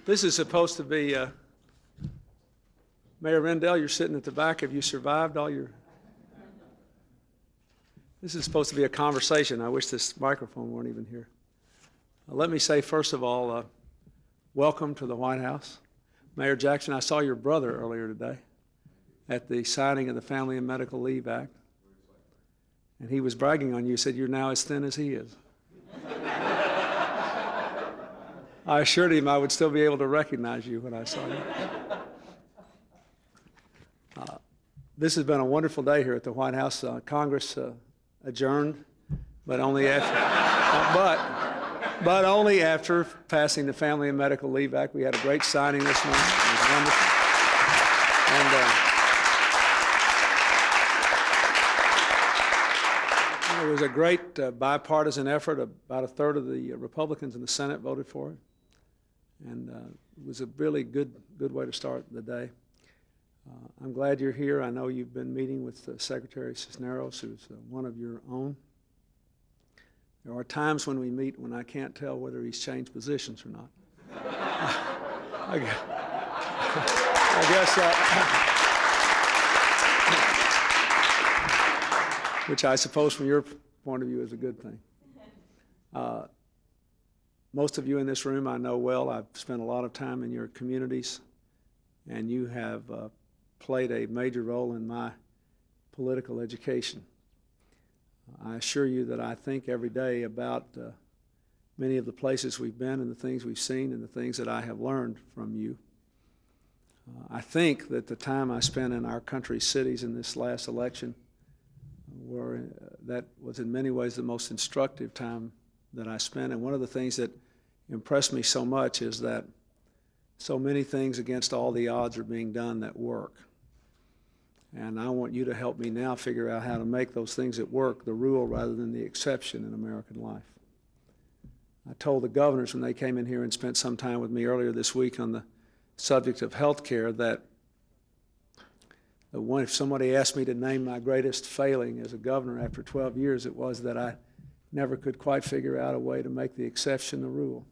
This is supposed to be, Mayor Rendell, you're sitting at the back. Have you survived all your... This is supposed to be a conversation. I wish this microphone weren't even here. Let me say, first of all, welcome to the White House. Mayor Jackson, I saw your brother earlier today at the signing of the Family and Medical Leave Act. And he was bragging on you. He said, you're now as thin as he is. I assured him I would still be able to recognize you when I saw you. This has been a wonderful day here at the White House. Congress adjourned, but only after, but only after passing the Family and Medical Leave Act. We had a great signing this month. It was wonderful. And it was a great bipartisan effort. About a third of the Republicans in the Senate voted for it. And it was a really good way to start the day. I'm glad you're here. I know you've been meeting with Secretary Cisneros, who's one of your own. There are times when we meet when I can't tell whether he's changed positions or not. I guess which I suppose from your point of view is a good thing. Most of you in this room I know well. I've spent a lot of time in your communities, and you have played a major role in my political education. I assure you that I think every day about many of the places we've been and the things we've seen and the things that I have learned from you. I think that the time I spent in our country's cities in this last election that was in many ways the most instructive time that I spent. And one of the things that impressed me so much is that so many things against all the odds are being done that work. And I want you to help me now figure out how to make those things that work the rule rather than the exception in American life. I told the governors when they came in here and spent some time with me earlier this week on the subject of health care that if somebody asked me to name my greatest failing as a governor after 12 years, it was that I never could quite figure out a way to make the exception the rule,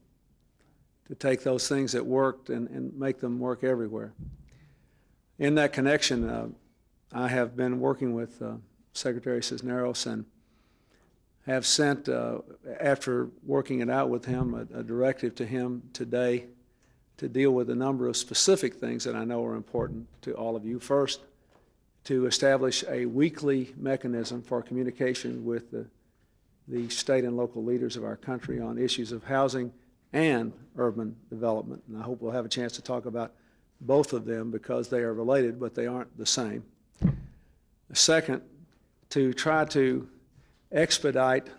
to take those things that worked and make them work everywhere. In that connection, I have been working with Secretary Cisneros and have sent, after working it out with him, a directive to him today to deal with a number of specific things that I know are important to all of you. First, to establish a weekly mechanism for communication with the state and local leaders of our country on issues of housing and urban development. And I hope we'll have a chance to talk about both of them because they are related, but they aren't the same. Second, to try to expedite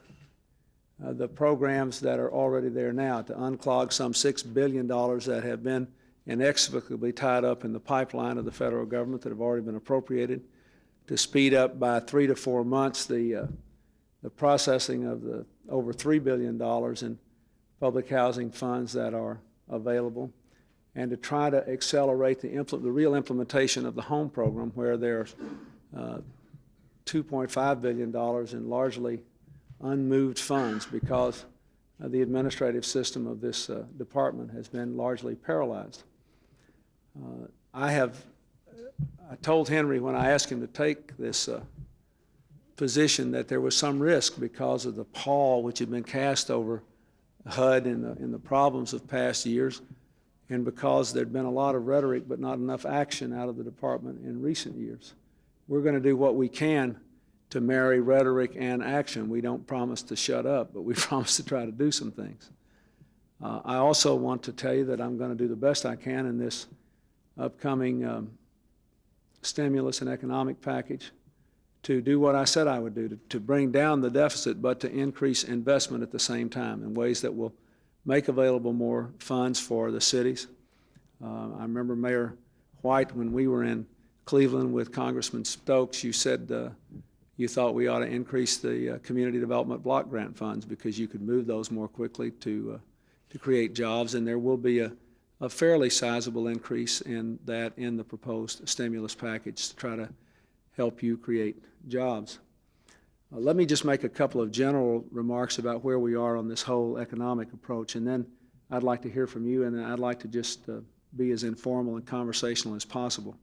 the programs that are already there now, to unclog some $6 billion that have been inexplicably tied up in the pipeline of the federal government that have already been appropriated, to speed up by 3 to 4 months the processing of the over $3 billion in public housing funds that are available, and to try to accelerate the real implementation of the home program, where there's $2.5 billion in largely unmoved funds because the administrative system of this department has been largely paralyzed. I told Henry when I asked him to take this position that there was some risk because of the pall which had been cast over HUD in the problems of past years, and because there'd been a lot of rhetoric but not enough action out of the department in recent years. We're going to do what we can to marry rhetoric and action. We don't promise to shut up, but we promise to try to do some things. I also want to tell you that I'm going to do the best I can in this upcoming stimulus and economic package to do what I said I would do, to bring down the deficit, but to increase investment at the same time in ways that will make available more funds for the cities. I remember Mayor White, when we were in Cleveland with Congressman Stokes, you said you thought we ought to increase the community development block grant funds because you could move those more quickly to create jobs, and there will be a fairly sizable increase in that in the proposed stimulus package to try to help you create jobs. Let me just make a couple of general remarks about where we are on this whole economic approach, and then I'd like to hear from you, and I'd like to just be as informal and conversational as possible.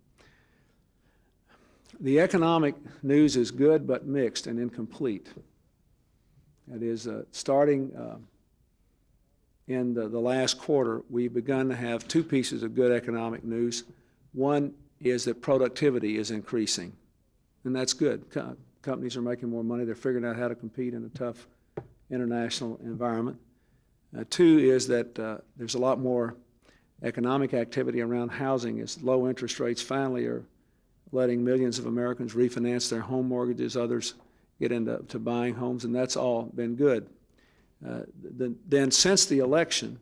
The economic news is good but mixed and incomplete. That is, starting in the last quarter, we've begun to have two pieces of good economic news. One is that productivity is increasing, and that's good. Companies are making more money. They're figuring out how to compete in a tough international environment. Two is that there's a lot more economic activity around housing as low interest rates finally are letting millions of Americans refinance their home mortgages, others get into buying homes, and that's all been good. Then since the election,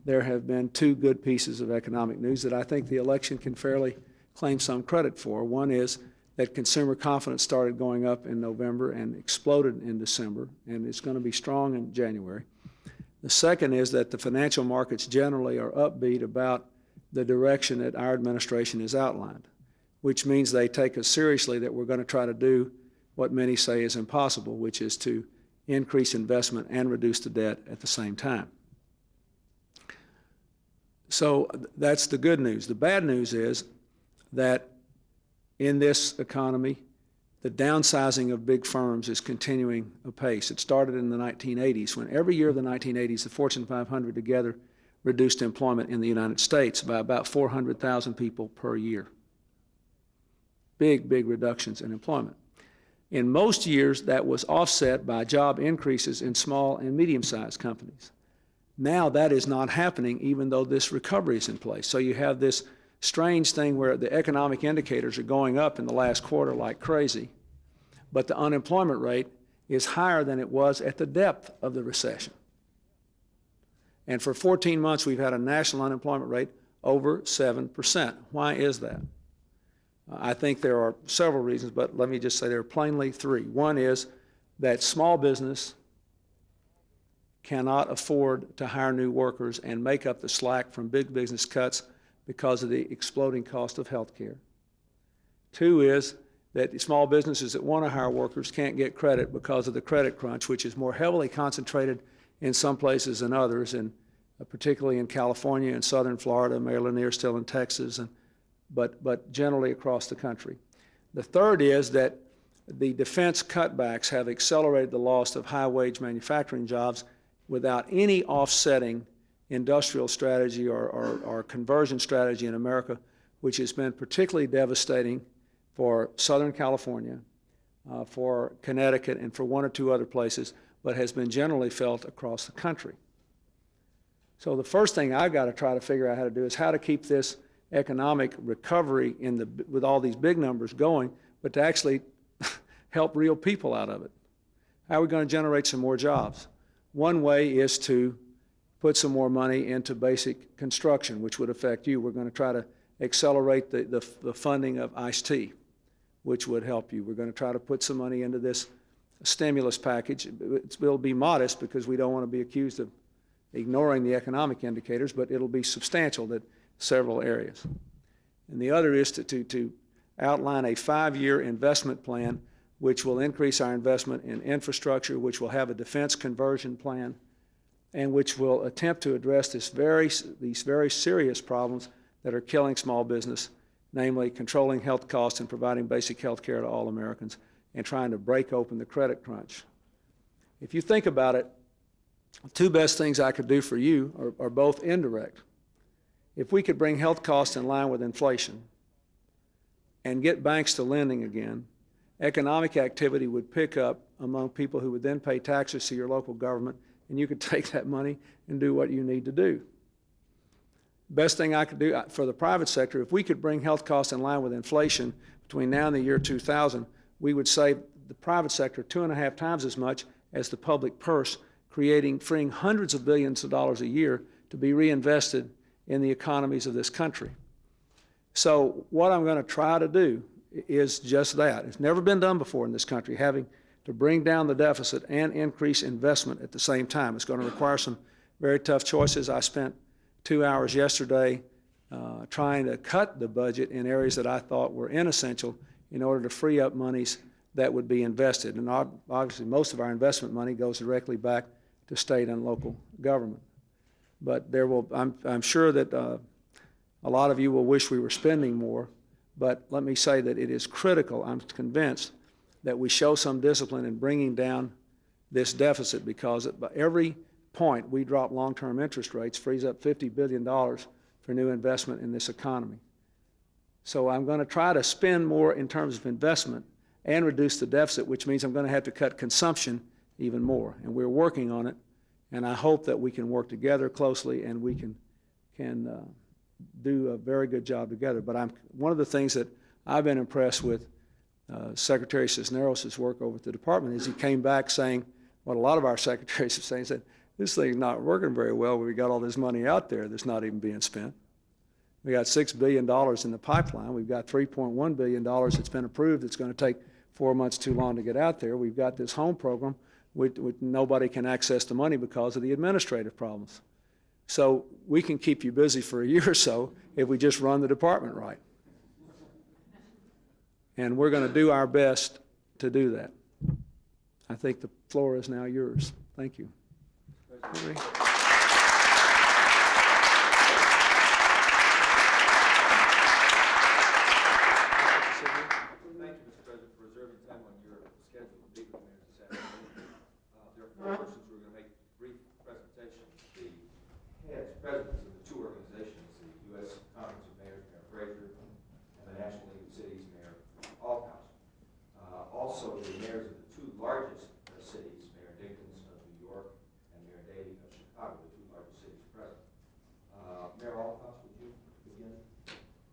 there have been two good pieces of economic news that I think the election can fairly claim some credit for. One is that consumer confidence started going up in November and exploded in December, and it's going to be strong in January. The second is that the financial markets generally are upbeat about the direction that our administration has outlined, which means they take us seriously that we're going to try to do what many say is impossible, which is to increase investment and reduce the debt at the same time. So that's the good news. The bad news is that in this economy, the downsizing of big firms is continuing apace. It started in the 1980s, when every year of the 1980s, the Fortune 500 together reduced employment in the United States by about 400,000 people per year. Big, big reductions in employment. In most years, that was offset by job increases in small and medium-sized companies. Now that is not happening, even though this recovery is in place. So you have this strange thing where the economic indicators are going up in the last quarter like crazy, but the unemployment rate is higher than it was at the depth of the recession. And for 14 months, we've had a national unemployment rate over 7%. Why is that? I think there are several reasons, but let me just say there are plainly three. One is that small business cannot afford to hire new workers and make up the slack from big business cuts because of the exploding cost of health care. Two is that the small businesses that want to hire workers can't get credit because of the credit crunch, which is more heavily concentrated in some places than others, and particularly in California and southern Florida. Mayor Lanier still in Texas, but generally across the country. The third is that the defense cutbacks have accelerated the loss of high-wage manufacturing jobs without any offsetting industrial strategy or conversion strategy in America, which has been particularly devastating for Southern California, for Connecticut, and for one or two other places, but has been generally felt across the country. So the first thing I've got to try to figure out how to do is how to keep this economic recovery with all these big numbers going, but to actually help real people out of it. How are we going to generate some more jobs? One way is to put some more money into basic construction, which would affect you. We're going to try to accelerate the funding of ICE-T, which would help you. We're going to try to put some money into this stimulus package. It'll be modest because we don't want to be accused of ignoring the economic indicators, but it'll be substantial in several areas. And the other is to outline a 5-year investment plan which will increase our investment in infrastructure, which will have a defense conversion plan, and which will attempt to address these very serious problems that are killing small business, namely controlling health costs and providing basic health care to all Americans, and trying to break open the credit crunch. If you think about it, the two best things I could do for you are both indirect. If we could bring health costs in line with inflation and get banks to lending again, economic activity would pick up among people who would then pay taxes to your local government, and you could take that money and do what you need to do. Best thing I could do for the private sector, if we could bring health costs in line with inflation between now and the year 2000, we would save the private sector 2.5 times as much as the public purse, freeing hundreds of billions of dollars a year to be reinvested in the economies of this country. So what I'm going to try to do is just that. It's never been done before in this country, having to bring down the deficit and increase investment at the same time. It's going to require some very tough choices. I spent 2 hours yesterday trying to cut the budget in areas that I thought were inessential in order to free up monies that would be invested. And obviously most of our investment money goes directly back to state and local government. But I'm sure that a lot of you will wish we were spending more, but let me say that it is critical, I'm convinced, that we show some discipline in bringing down this deficit, because at every point we drop long-term interest rates frees up $50 billion for new investment in this economy. So I'm going to try to spend more in terms of investment and reduce the deficit, which means I'm going to have to cut consumption even more. And we're working on it, and I hope that we can work together closely and we can do a very good job together. But one of the things that I've been impressed with Secretary Cisneros' work over at the department is he came back saying what a lot of our secretaries have saying. He said, this thing's not working very well. We got all this money out there that's not even being spent. We got $6 billion in the pipeline. We've got $3.1 billion that's been approved. It's going to take 4 months too long to get out there. We've got this home program with nobody can access the money because of the administrative problems. So we can keep you busy for a year or so if we just run the department right. And we're going to do our best to do that. I think the floor is now yours. Thank you. Persons who are going to make brief presentations. The heads, presidents of the two organizations, the U.S. Conference of Mayors, Mayor Fraser, and the National League of Cities, Mayor Althouse. Also, the mayors of the two largest cities, Mayor Dinkins of New York and Mayor Daley of Chicago, the two largest cities present. Mayor Althouse, would you begin?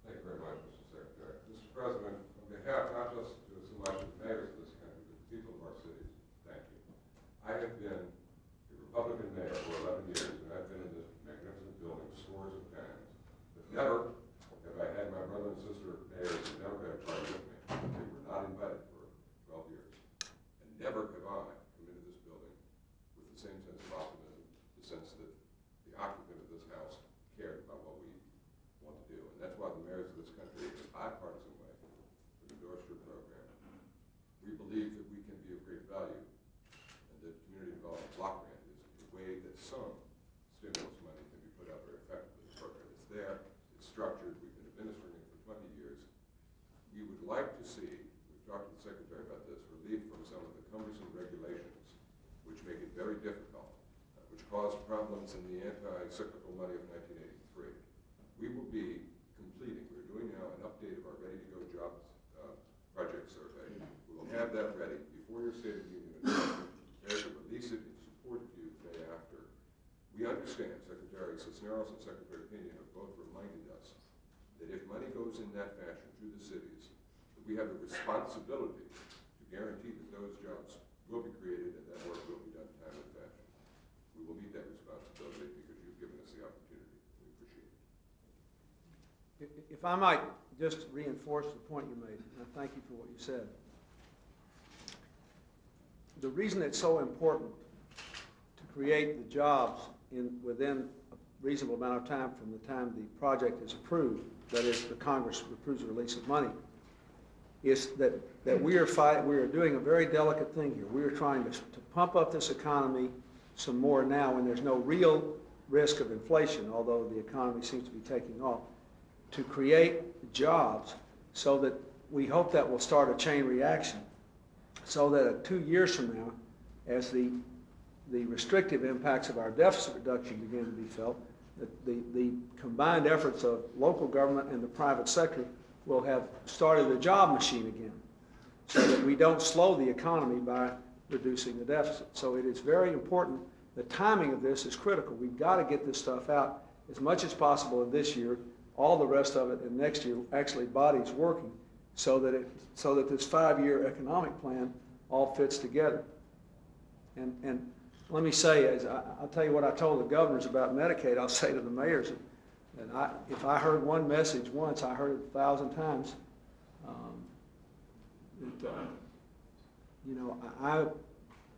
Thank you very much, Mr. Secretary. Mr. President, on behalf not just to the selected mayors of this country, but the people of our cities, thank you. I have been a Republican mayor for 11 years, and I've been in this magnificent building scores of times. But never have I had my brother and sister mayors and Democratic Party with me. They were not invited for 12 years. And never have I come into this building with the same sense of optimism, the sense that the occupant of this house cared about what we want to do. And that's why the mayors of this country, in a bipartisan way, have endorsed your program. We believe that we can be of great value, that community development block grant is the way that some stimulus money can be put out very effectively. The program is there, it's structured, we've been administering it for 20 years. We would like to see, we've talked to the Secretary about this, relief from some of the cumbersome regulations which make it very difficult, which caused problems in the anti-cyclical money of 1983. We will be completing, we're doing now an update of our ready-to-go jobs project survey. We will have that ready before your State of the Union address. There's to release it in support of you the day after. We understand Secretary Cisneros and Secretary Pena have both reminded us that if money goes in that fashion through the cities, that we have the responsibility to guarantee that those jobs will be created and that work will be done in time and fashion. We will meet that responsibility because you've given us the opportunity. We appreciate it. If I might just reinforce the point you made, and thank you for what you said. The reason it's so important to create the jobs within a reasonable amount of time from the time the project is approved, that is, the Congress approves the release of money, is that we are doing a very delicate thing here. We are trying to pump up this economy some more now when there's no real risk of inflation, although the economy seems to be taking off, to create jobs so that we hope that will start a chain reaction, so that 2 years from now, as the restrictive impacts of our deficit reduction begin to be felt, that the combined efforts of local government and the private sector will have started the job machine again, so that we don't slow the economy by reducing the deficit. So it is very important. The timing of this is critical. We've got to get this stuff out as much as possible in this year, all the rest of it in next year, actually bodies working, so that this 5-year economic plan all fits together. And let me say, I'll tell you what I told the governors about Medicaid. I'll say to the mayors, that if I heard one message once, I heard it 1,000 times.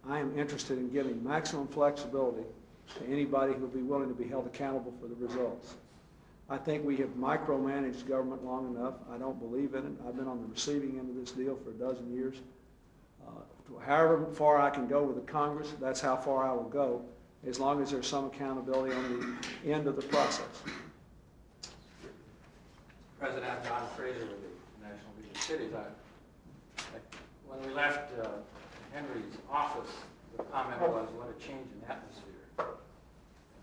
I am interested in giving maximum flexibility to anybody who will be willing to be held accountable for the results. I think we have micromanaged government long enough. I don't believe in it. I've been on the receiving end of this deal for 12 years. However far I can go with the Congress, that's how far I will go. as long as there's some accountability on the end of the process. President John Fraser with the National League of Cities. When we left Henry's office, the comment was, what a change in atmosphere. And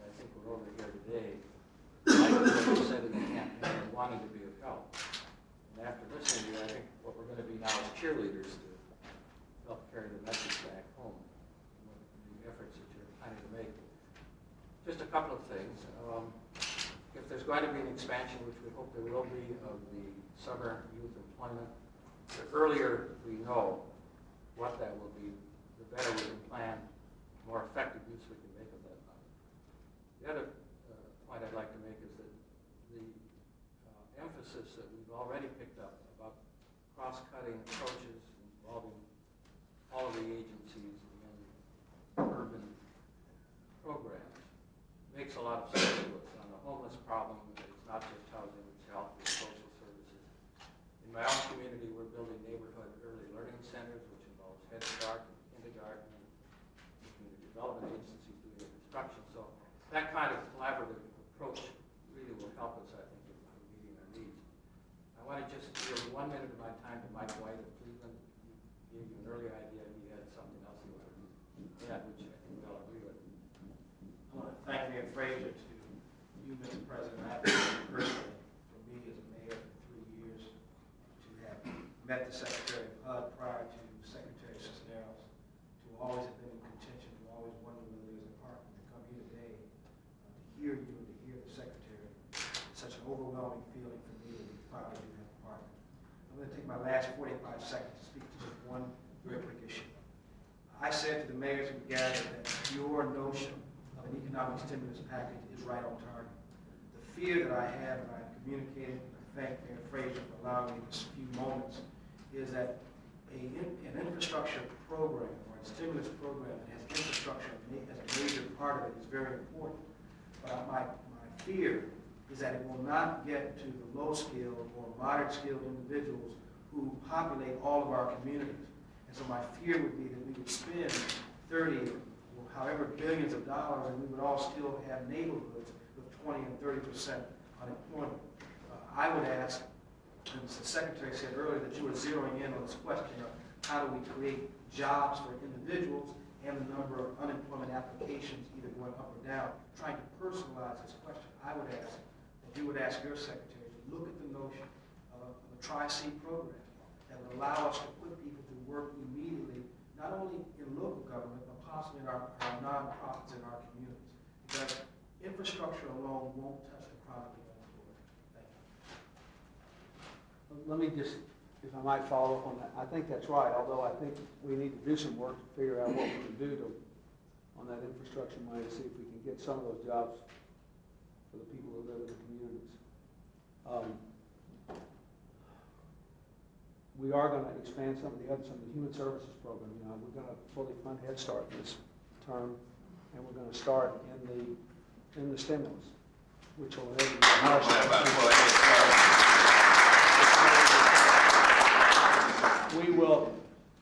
I think we're over here today, like what you said in the campaign, and wanting to be of help. And after listening to you, I think what we're going to be now is cheerleaders to help carry the message back home, the efforts that you're planning to make. Just a couple of things. If there's going to be an expansion, which we hope there will be, of the summer youth employment, the earlier we know what that will be, the better we can plan, the more effective use we can make of that money. The other point I'd like to make is that the emphasis that we've already picked up about cross-cutting approaches involving all of the agencies in urban programs makes a lot of sense to us. On the homeless problem, it's not just housing, it's health, it's social services. In my own community, we're building neighborhood early learning centers, which involves Head Start and kindergarten, and community development agencies doing the construction. So that kind of collaborative approach really will help us, I think, in meeting our needs. I want to just give 1 minute of my time to Mike White of Cleveland. He gave you an earlier idea, he had something else he wanted to add, which I think we all agree with. I want to thank Mayor Fraser, to you, Mr. President, I thank you personally for me as a mayor for 3 years, to have met the Secretary of HUD prior to Secretary Cisneros, to always have been in contention, to always wonder whether there's a partner, to come here today, to hear you and to hear the Secretary. It's such an overwhelming feeling for me that we finally do have a partner. I'm going to take my last 45 seconds to speak to just one very quick issue. I said to the mayors who gathered that your notion of an economic stimulus package is right on target. The fear that I have, and I've communicated, and I thank Mayor Fraser for allowing me this few moments, is that an infrastructure program or a stimulus program that has infrastructure as a major part of it is very important. But my fear is that it will not get to the low-skilled or moderate-skilled individuals who populate all of our communities. And so my fear would be that we would spend 30 or however billions of dollars, and we would all still have neighborhoods with 20 and 30% unemployment. I would ask, and the Secretary said earlier that you were zeroing in on this question of how do we create jobs for individuals and the number of unemployment applications either going up or down, trying to personalize this question. I would ask that you would ask your Secretary to look at the notion of a Tri-C program that would allow us to put people to work immediately, not only in local government, but possibly in our nonprofits in our communities. Because infrastructure alone won't touch the problem going forward. Thank you. Let me just, if I might follow up on that, I think that's right, although I think we need to do some work to figure out what we can do on that infrastructure money to see if we can get some of those jobs for the people who live in the communities. We are going to expand some of the human services program. You know, we're going to fully fund Head Start this term, and we're going to start in the stimulus, which will enable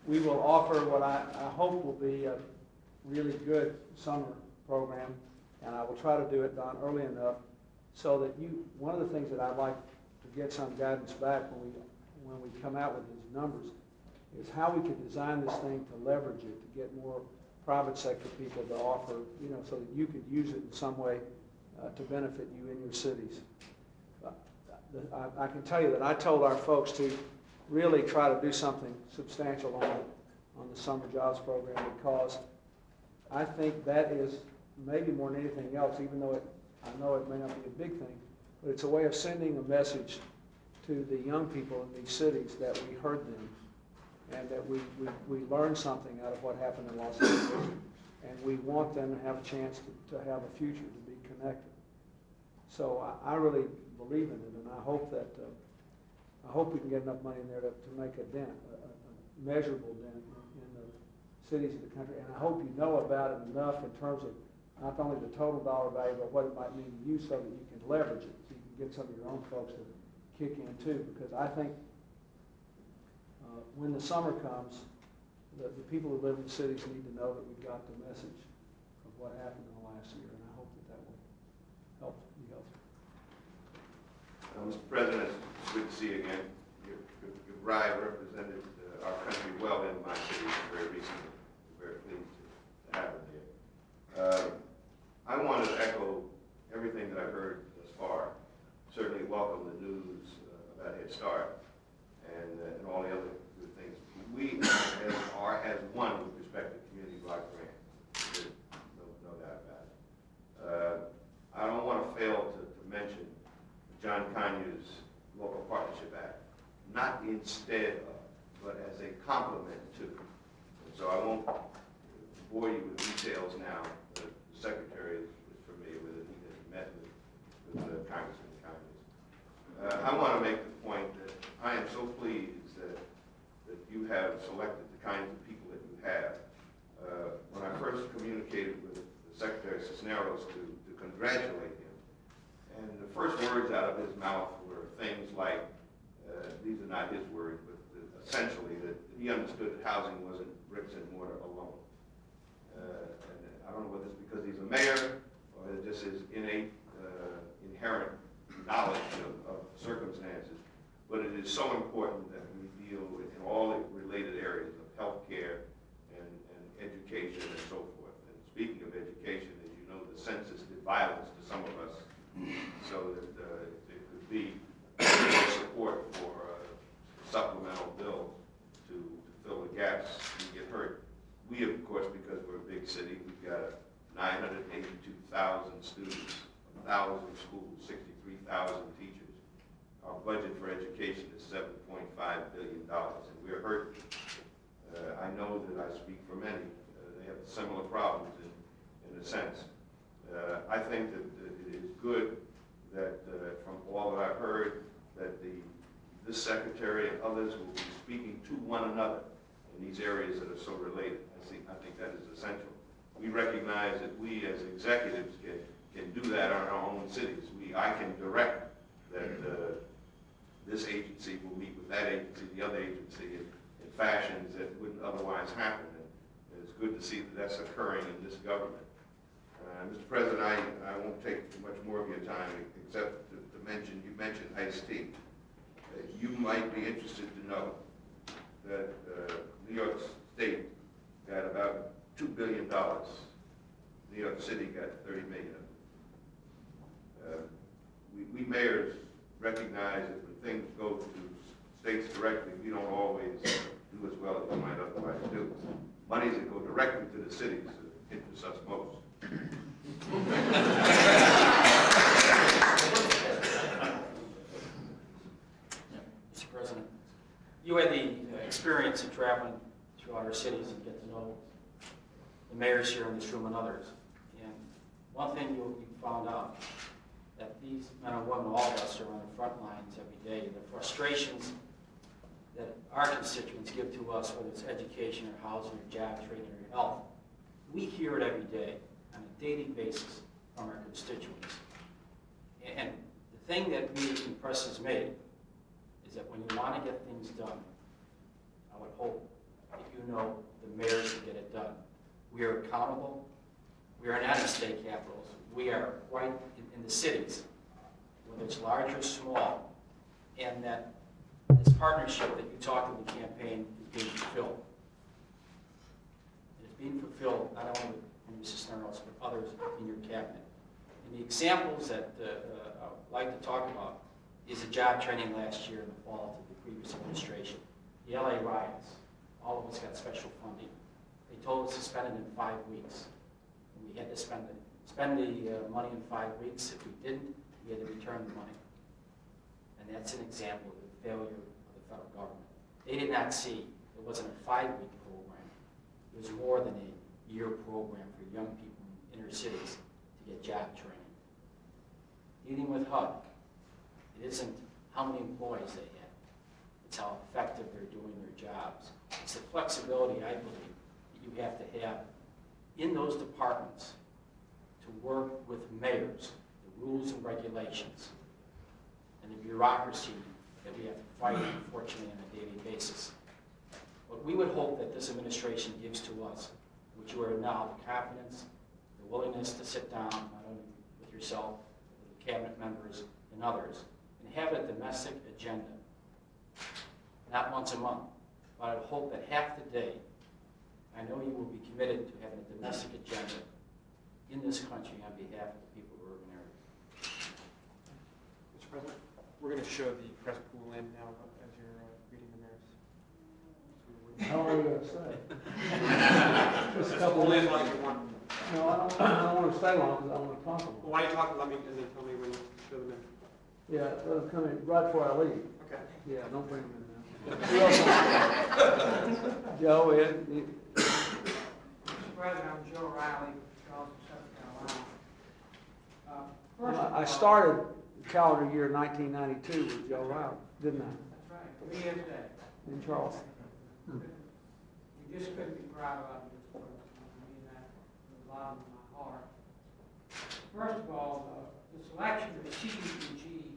we will offer what I hope will be a really good summer program, and I will try to do it, Don, early enough so that one of the things that I'd like to get some guidance back when we come out with these numbers is how we could design this thing to leverage it, to get more private sector people to offer, you know, so that you could use it in some way to benefit you in your cities. I can tell you that I told our folks to really try to do something substantial on the summer jobs program, because I think that is maybe more than anything else, even though I know it may not be a big thing, but it's a way of sending a message to the young people in these cities that we heard them, and that we learned something out of what happened in Los Angeles, and we want them to have a chance to have a future, to be connected. So I really believe in it, and I hope we can get enough money in there to make a dent, a measurable dent in the cities of the country. And I hope you know about it enough in terms of not only the total dollar value, but what it might mean to you, so that you can leverage it, so you can get some of your own folks to kick in too. Because I think when the summer comes, the people who live in cities need to know that we've got the message of what happened in the last year, and I hope that that will help you go through. Mr. President, it's good to see you again. Your bride represented our country well in my city very recently. I'm very pleased to have her there. I want to echo everything that I've heard thus far. Certainly welcome the news about Head Start and all the other good things. We are as one with respect to community block grant. There's no doubt about it. I don't want to fail to mention John Conyers Local Partnership Act, not instead of, but as a complement to. And so I won't bore you with details now. The Secretary is familiar with it. He has met with Congressman Conyers. I want to make the point that I am so pleased that you have selected the kinds of people that you have. When I first communicated with the Secretary Cisneros to congratulate him, and the first words out of his mouth were things like, these are not his words, but essentially that he understood that housing wasn't bricks and mortar alone. And I don't know whether it's because he's a mayor or just his innate, inherent knowledge of circumstances, but it is so important that we deal with in all the related areas of healthcare and education and so forth. And speaking of education, as you know, the census did violence to some of us, so that it could be support for supplemental bills to fill the gaps we get hurt. We, of course, because we're a big city, we've got 982,000 students, 1,000 schools, 63,000 teachers. Our budget for education is $7.5 billion, and we're hurt. I know that I speak for many. They have similar problems in a sense. I think that it is good that from all that I've heard, that this secretary and others will be speaking to one another in these areas that are so related. I think that is essential. We recognize that we as executives can do that in our own cities. I can direct that this agency will meet with that agency, the other agency, in fashions that wouldn't otherwise happen. And it's good to see that that's occurring in this government. Mr. President, I won't take much more of your time except to mention, you mentioned iced tea. You might be interested to know that New York State got about $2 billion. New York City got $30 million. We mayors recognize that when things go to states directly, we don't always do as well as we might otherwise do. Monies that go directly to the cities interest us most. Mr. President, you had the experience of traveling throughout our cities and get to know the mayors here in this room and others. And one thing you found out, that these men and women, all of us, are on the front lines every day. The frustrations that our constituents give to us, whether it's education or housing or job training or health, we hear it every day on a daily basis from our constituents. And the thing that really impresses me is that when you want to get things done, I would hope that you know the mayors will get it done. We are accountable. We are not in state capitals. We are right in the cities, whether it's large or small, and that this partnership that you talked in the campaign is being fulfilled. It's being fulfilled not only with Mrs. Cisneros, but others in your cabinet. And the examples that I would like to talk about is the job training last year in the fall to the previous administration. The LA riots, all of us got special funding. They told us to spend it in 5 weeks. And we had to spend the money in 5 weeks. If we didn't, we had to return the money. And that's an example of the failure of the federal government. They did not see it wasn't a 5-week program. It was more than a year program for young people in inner cities to get job training. Dealing with HUD, it isn't how many employees they have. It's how effective they're doing their jobs. It's the flexibility, I believe, that you have to have in those departments to work with mayors, the rules and regulations, and the bureaucracy that we have to fight, unfortunately, on a daily basis. What we would hope that this administration gives to us, which you are now, the confidence the willingness to sit down, not only with yourself, with cabinet members and others, and have a domestic agenda. Not once a month, but I hope that half the day, I know you will be committed to having a domestic agenda in this country on behalf of the people of the urban area. Mr. President, we're going to show the press pool in now as you're reading the mayor's. How long are you going to stay? Just a couple of minutes. No, I don't want to stay long because I want to talk about it. Why don't you talk, let me, and then tell me when you show them in. Yeah, they'll come in right before I leave. Okay. Yeah, don't bring them in now. Joe, Ed, Mr. President, I'm Joe Riley, Charleston, South Carolina. First of I all- started calendar year 1992 with Joe Riley, didn't I? That's right, 3 years today. In Charleston. You just couldn't be proud of it, Mr. President. I mean that from the bottom of my heart. First of all, the selection of CDBG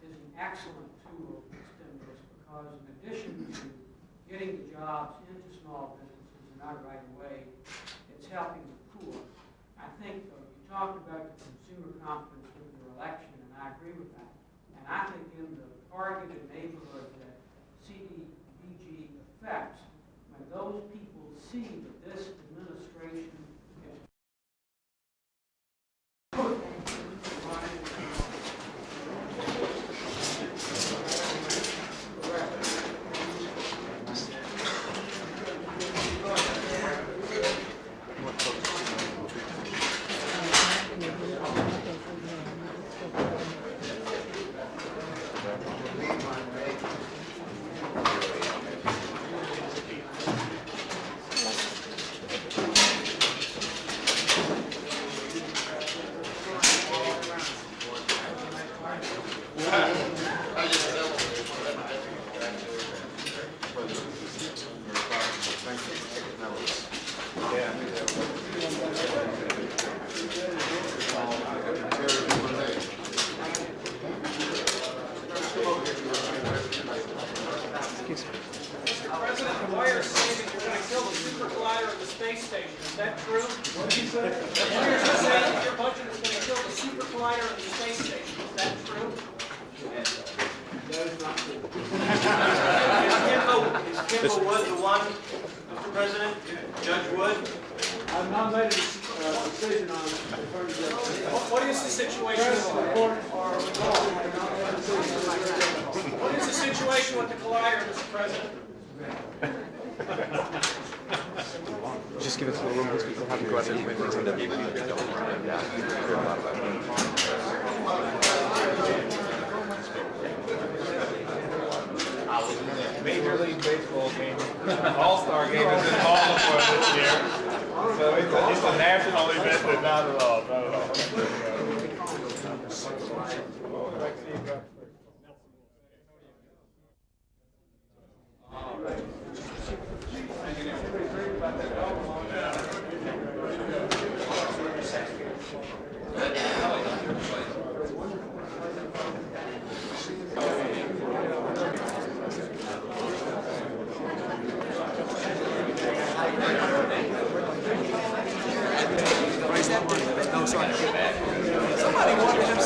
is an excellent tool for stimulus because in addition to getting the jobs into small businesses in our right away, it's helping the poor. I think you talked about the consumer confidence with your election, and I agree with that. And I think in the targeted neighborhood that CDBG affects, when those people see that this administration is President, the lawyers say that you're going to kill the super collider of the space station. Is that true? What did you say? The lawyers are saying that your budget is going to kill the super collider of the space station. Is that true? That is not true. Is Kimball Wood the one, Mr. President? Judge Wood? I've not made a decision on it. What is the situation? What is the situation with the collider, Mr. President? Just give us a little room, people have to go out and make things on the people. Major League Baseball game, All-Star game is in Baltimore this year. So it's a national event, but not at all, not at all. Somebody wanted to